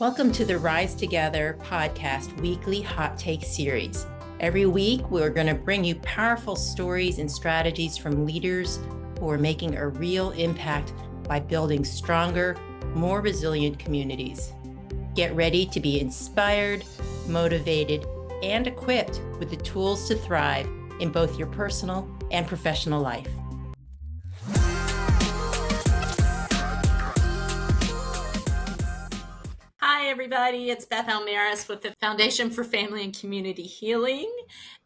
Welcome to the Rise Together podcast weekly hot take series. Every week, we're going to bring you powerful stories and strategies from leaders who are making a real impact by building stronger, more resilient communities. Get ready to be inspired, motivated, and equipped with the tools to thrive in both your personal and professional life. Hi, everybody. It's Beth Almaris with the Foundation for Family and Community Healing.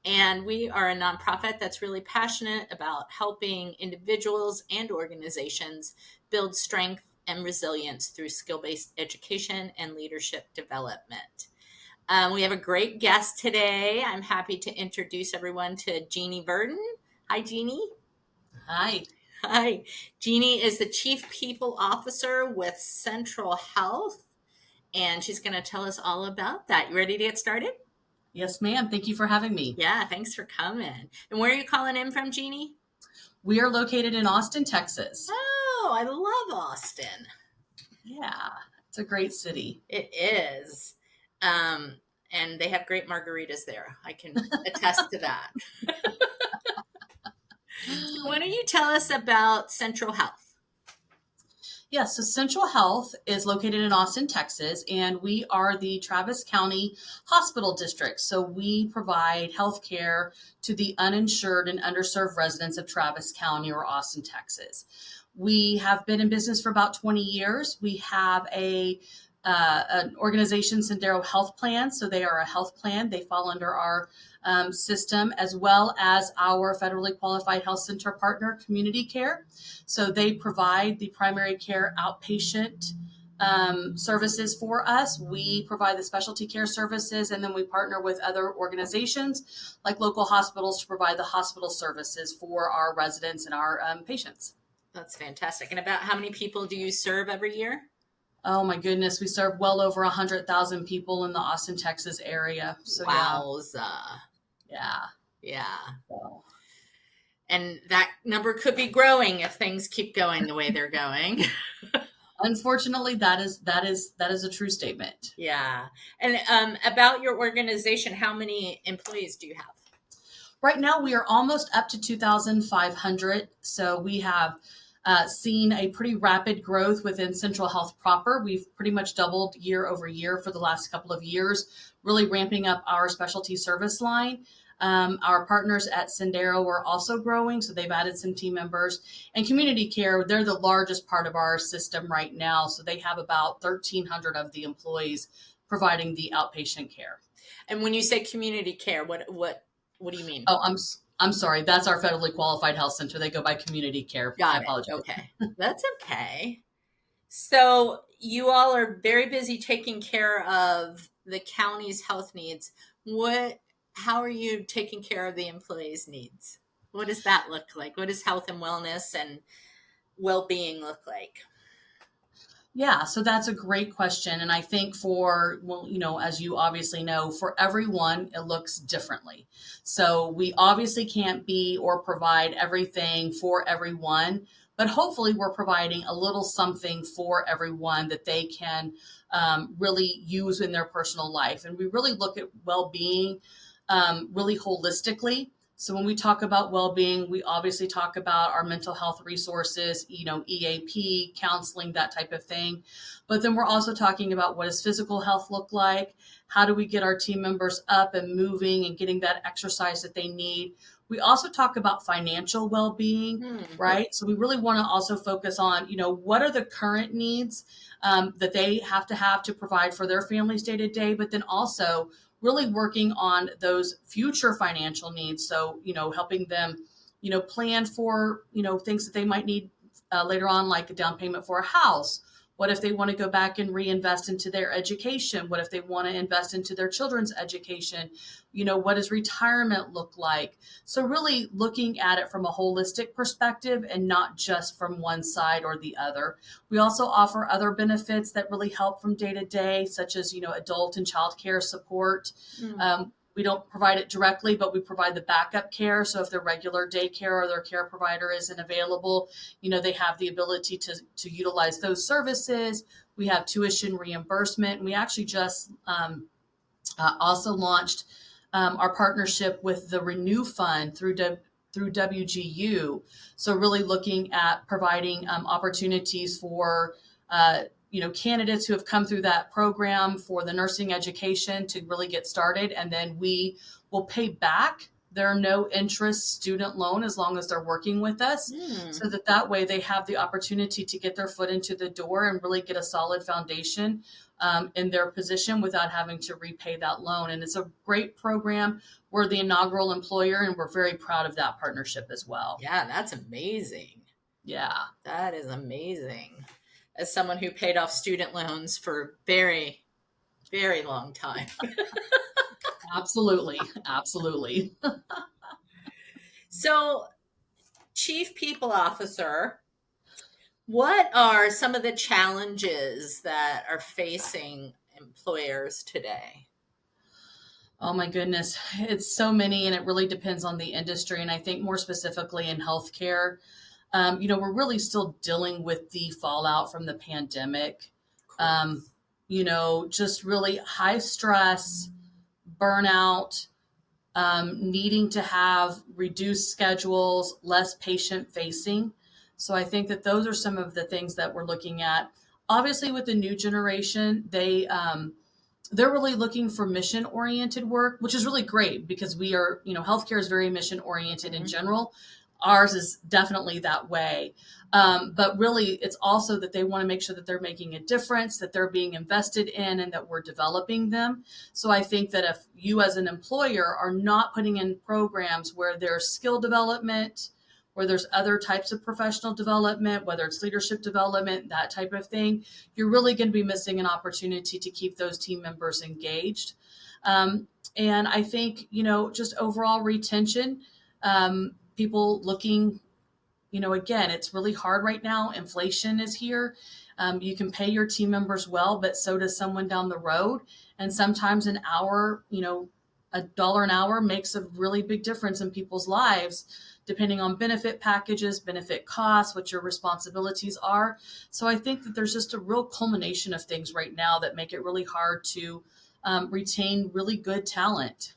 And we are a nonprofit that's really passionate about helping individuals and organizations build strength and resilience through skill-based education and leadership development. We have a great guest today. I'm happy to introduce everyone to Jeannie Virden. Hi, Jeannie. Hi. Hi. Jeannie is the Chief People Officer with Central Health. And she's going to tell us all about that. You ready to get started? Yes, ma'am. Thank you for having me. Yeah, thanks for coming. And where are you calling in from, Jeannie? We are located in Austin, Texas. Oh, I love Austin. Yeah, it's a great city. It is. And they have great margaritas there. I can attest to that. So why don't you tell us about Central Health? Yes, so Central Health is located in Austin, Texas, and we are the Travis County Hospital District. So we provide health care to the uninsured and underserved residents of Travis County or Austin, Texas. We have been in business for about 20 years. We have an organization, Sendero Health Plan. So they are a health plan. They fall under our system, as well as our federally qualified health center partner, Community Care. So they provide the primary care outpatient services for us. We provide the specialty care services, and then we partner with other organizations like local hospitals to provide the hospital services for our residents and our patients. That's fantastic. And about how many people do you serve every year? Oh my goodness, we serve well over 100,000 people in the Austin, Texas area. So wowza. Yeah. So. And that number could be growing if things keep going the way they're going. Unfortunately, that is a true statement. Yeah. And about your organization, how many employees do you have? Right now, we are almost up to 2,500. So we have seen a pretty rapid growth within Central Health proper. We've pretty much doubled year over year for the last couple of years, really ramping up our specialty service line. Our partners at Sendero are also growing, so they've added some team members. And Community Care, they're the largest part of our system right now, so they have about 1,300 of the employees providing the outpatient care. And when you say Community Care, what do you mean? Oh, I'm sorry. That's our federally qualified health center. They go by Community Care. Got it. Apologize. Okay. That's okay. So you all are very busy taking care of the county's health needs. How are you taking care of the employees' needs? What does that look like? What does health and wellness and well-being look like? Yeah, so that's a great question. And I think as you obviously know, for everyone, it looks differently. So we obviously can't be or provide everything for everyone, but hopefully we're providing a little something for everyone that they can really use in their personal life. And we really look at well-being really holistically. So when we talk about well-being, we obviously talk about our mental health resources, EAP, counseling, that type of thing. But then we're also talking about what does physical health look like? How do we get our team members up and moving and getting that exercise that they need? We also talk about financial well-being, right? So we really want to also focus on, what are the current needs that they have to provide for their families day to day, but then also really working on those future financial needs. So, helping them, plan for, things that they might need later on, like a down payment for a house. What if they want to go back and reinvest into their education? What if they want to invest into their children's education? What does retirement look like? So really looking at it from a holistic perspective and not just from one side or the other. We also offer other benefits that really help from day to day, such as, adult and child care support. We don't provide it directly, but we provide the backup care. So if their regular daycare or their care provider isn't available, they have the ability to utilize those services. We have tuition reimbursement. And we actually just also launched our partnership with the Renew Fund through WGU. So really looking at providing opportunities for candidates who have come through that program for the nursing education to really get started, and then we will pay back their no interest student loan as long as they're working with us, so that way they have the opportunity to get their foot into the door and really get a solid foundation in their position without having to repay that loan. And it's a great program. We're the inaugural employer, and we're very proud of that partnership as well. Yeah, that's amazing. Yeah. That is amazing. As someone who paid off student loans for a very, very long time. Absolutely. Absolutely. So, Chief People Officer, what are some of the challenges that are facing employers today? Oh my goodness. It's so many, and it really depends on the industry. And I think more specifically in healthcare, we're really still dealing with the fallout from the pandemic. Just really high stress, burnout, needing to have reduced schedules, less patient facing. So I think that those are some of the things that we're looking at. Obviously, with the new generation, they're really looking for mission oriented work, which is really great because we are, healthcare is very mission oriented in general. Ours is definitely that way. But really, it's also that they want to make sure that they're making a difference, that they're being invested in, and that we're developing them. So I think that if you as an employer are not putting in programs where there's skill development, where there's other types of professional development, whether it's leadership development, that type of thing, you're really going to be missing an opportunity to keep those team members engaged. And I think, just overall retention, people looking, again, it's really hard right now. Inflation is here. You can pay your team members well, but so does someone down the road. And sometimes an hour, $1 an hour makes a really big difference in people's lives, depending on benefit packages, benefit costs, what your responsibilities are. So I think that there's just a real culmination of things right now that make it really hard to retain really good talent.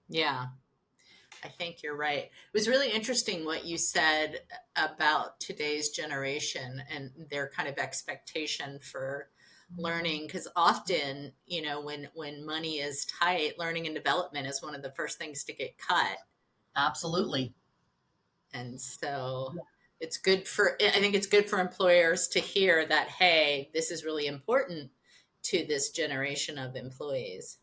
Yeah, I think you're right. It was really interesting what you said about today's generation and their kind of expectation for learning, because often, when money is tight, learning and development is one of the first things to get cut. Absolutely. And so I think it's good for employers to hear that, hey, this is really important to this generation of employees.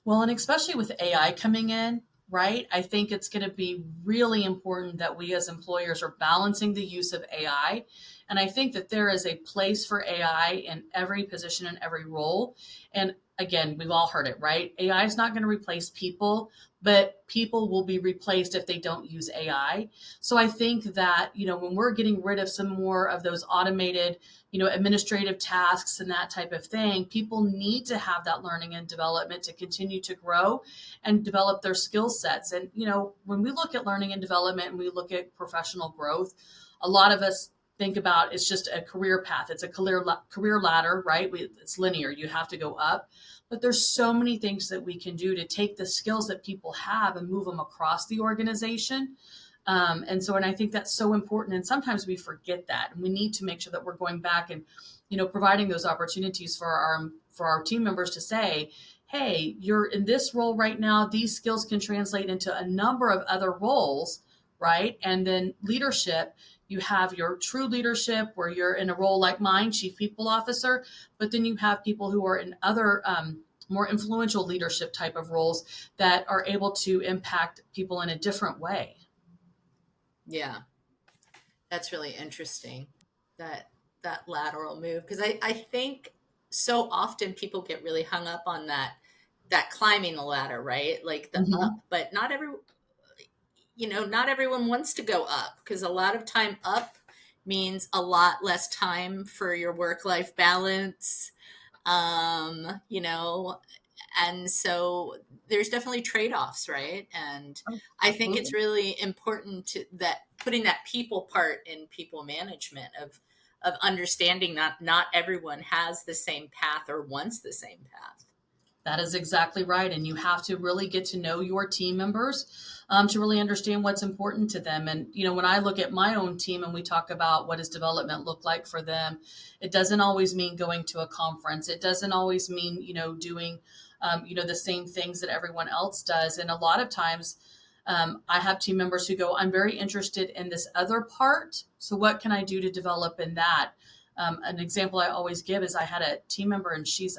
Well, and especially with AI coming in, right? I think it's going to be really important that we as employers are balancing the use of AI. And I think that there is a place for AI in every position and every role. And again, we've all heard it, right? AI is not going to replace people, but people will be replaced if they don't use AI. So I think that, when we're getting rid of some more of those automated, administrative tasks and that type of thing, people need to have that learning and development to continue to grow and develop their skill sets. And, when we look at learning and development and we look at professional growth, a lot of us think about it's just a career path. It's a career ladder, right? It's linear. You have to go up. But there's so many things that we can do to take the skills that people have and move them across the organization. And I think that's so important. And sometimes we forget that. And we need to make sure that we're going back and, providing those opportunities for our team members to say, hey, you're in this role right now. These skills can translate into a number of other roles, right? And then leadership, you have your true leadership where you're in a role like mine, Chief People Officer, but then you have people who are in other more influential leadership type of roles that are able to impact people in a different way. Yeah, that's really interesting, that lateral move, because I think so often people get really hung up on that climbing the ladder, right? Like the up, but not everyone wants to go up, because a lot of time up means a lot less time for your work-life balance. And so there's definitely trade-offs, right? And Oh, I think absolutely. it's really important that putting that people part in people management of understanding that not everyone has the same path or wants the same path. That is exactly right. And you have to really get to know your team members to really understand what's important to them. And, when I look at my own team and we talk about what does development look like for them, it doesn't always mean going to a conference. It doesn't always mean, doing, the same things that everyone else does. And a lot of times I have team members who go, I'm very interested in this other part. So what can I do to develop in that? An example I always give is I had a team member and she's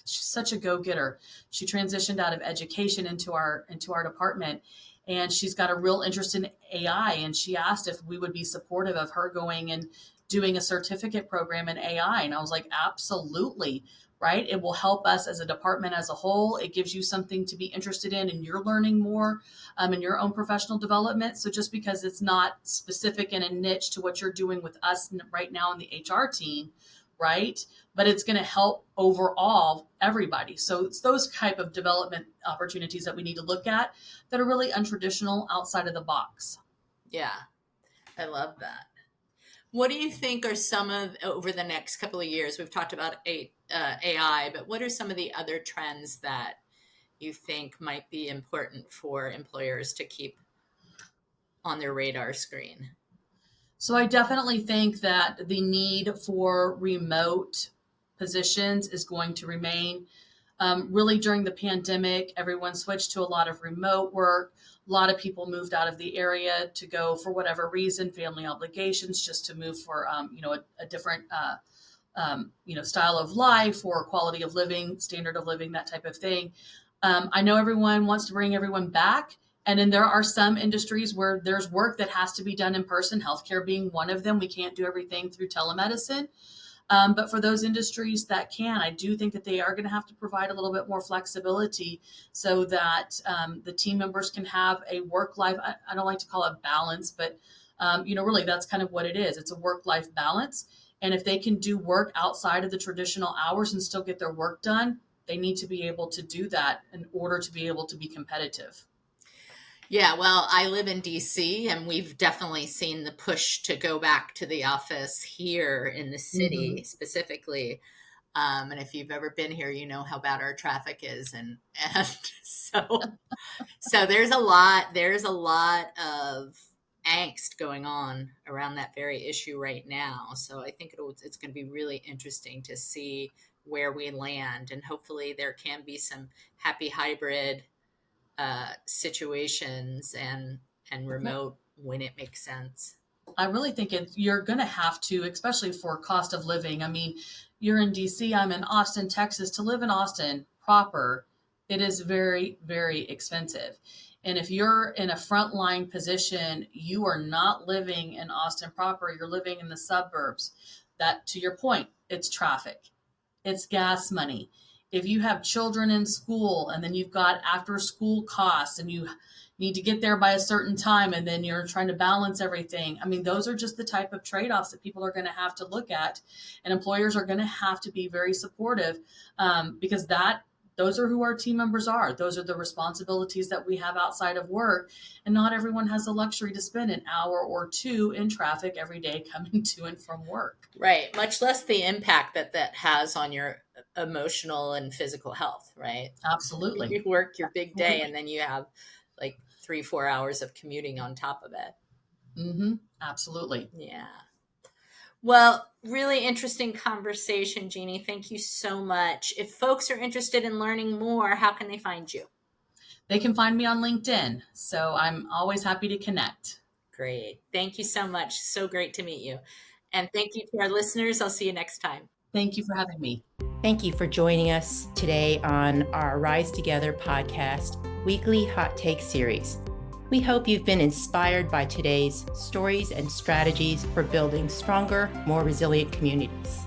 such a go-getter. She transitioned out of education into our department, and she's got a real interest in AI. And she asked if we would be supportive of her going and doing a certificate program in AI. And I was like, absolutely, right? It will help us as a department as a whole. It gives you something to be interested in, and you're learning more in your own professional development. So just because it's not specific and a niche to what you're doing with us right now in the HR team, right? But it's going to help overall everybody. So it's those type of development opportunities that we need to look at that are really untraditional, outside of the box. Yeah, I love that. What do you think are some of, over the next couple of years, we've talked about AI, but what are some of the other trends that you think might be important for employers to keep on their radar screen? So I definitely think that the need for remote positions is going to remain. Really, during the pandemic, everyone switched to a lot of remote work. A lot of people moved out of the area to go for whatever reason, family obligations, just to move for a different style of life or quality of living, standard of living, that type of thing. I know everyone wants to bring everyone back. And then there are some industries where there's work that has to be done in person, healthcare being one of them. We can't do everything through telemedicine. But for those industries that can, I do think that they are going to have to provide a little bit more flexibility so that the team members can have a work-life, I don't like to call it balance, but really that's kind of what it is. It's a work-life balance. And if they can do work outside of the traditional hours and still get their work done, they need to be able to do that in order to be able to be competitive. Yeah, well, I live in DC, and we've definitely seen the push to go back to the office here in the city specifically. And if you've ever been here, you know how bad our traffic is. And so there's a lot of angst going on around that very issue right now. So I think it's going to be really interesting to see where we land. And hopefully there can be some happy hybrid situations and remote when it makes sense. I really think you're going to have to, especially for cost of living. I mean, you're in DC, I'm in Austin, Texas. To live in Austin proper, it is very, very expensive. And if you're in a frontline position, you are not living in Austin proper, you're living in the suburbs. That, to your point, it's traffic, it's gas money. If you have children in school and then you've got after school costs and you need to get there by a certain time and then you're trying to balance everything. I mean, those are just the type of trade-offs that people are going to have to look at, and employers are going to have to be very supportive because those are who our team members are. Those are the responsibilities that we have outside of work. And not everyone has the luxury to spend an hour or two in traffic every day coming to and from work. Right. Much less the impact that has on your emotional and physical health, right? Absolutely. You work your big day and then you have like 3-4 hours of commuting on top of it. Mm-hmm. Absolutely. Yeah. Well, really interesting conversation, Jeannie. Thank you so much. If folks are interested in learning more, how can they find you? They can find me on LinkedIn. So I'm always happy to connect. Great. Thank you so much. So great to meet you. And thank you to our listeners. I'll see you next time. Thank you for having me. Thank you for joining us today on our Rise Together podcast weekly hot take series. We hope you've been inspired by today's stories and strategies for building stronger, more resilient communities.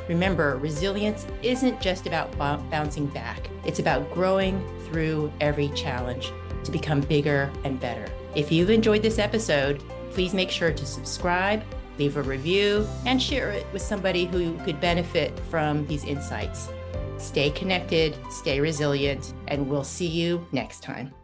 Remember, resilience isn't just about bouncing back. It's about growing through every challenge to become bigger and better. If you've enjoyed this episode, please make sure to subscribe, leave a review, and share it with somebody who could benefit from these insights. Stay connected, stay resilient, and we'll see you next time.